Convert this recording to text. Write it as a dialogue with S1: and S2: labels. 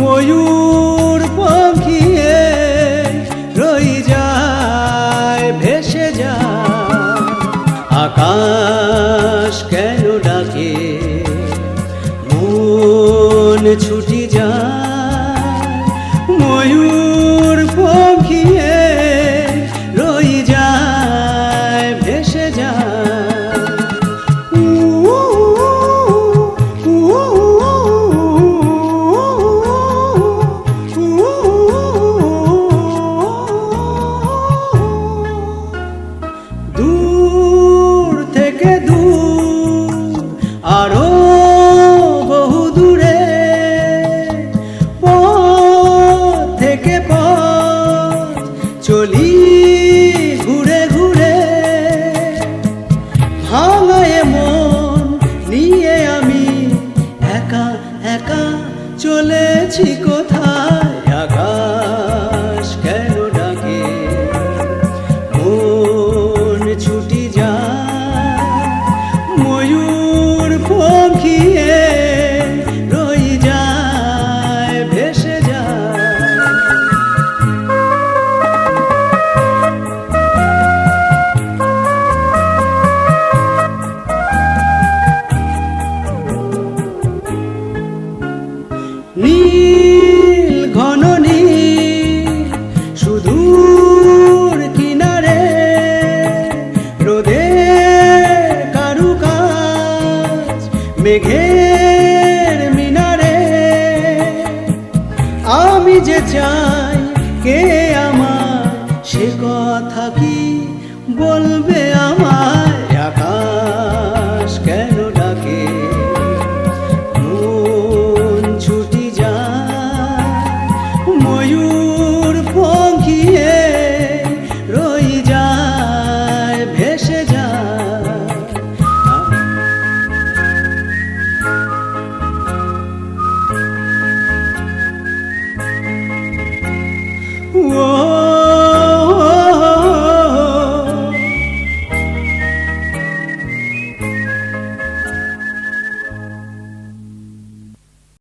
S1: ময়ূর পাখিয়ে রই যায় ভেসে যায়। আকাশ কেন ডাকে মন ছুটি যায়। ময়ূর পাখিয়ে রই যায় ভেসে যায়। দূর থেকে দূর আরো বহু দূরে, পথ থেকে পথ চলি ঘুরে ঘুরে। ভাঙায় মন নিয়ে আমি একা একা চলেছি কোথায়। আকাশ কেন ডাকে মন ছুটি যায়। ময়ূর পাখিয়ে রই যায় ভেসে যায়। নীল ঘন নীল সুদূর কিনারে, রোদের কারুকাজ মেঘের মিনারে। আমি যে চাই কে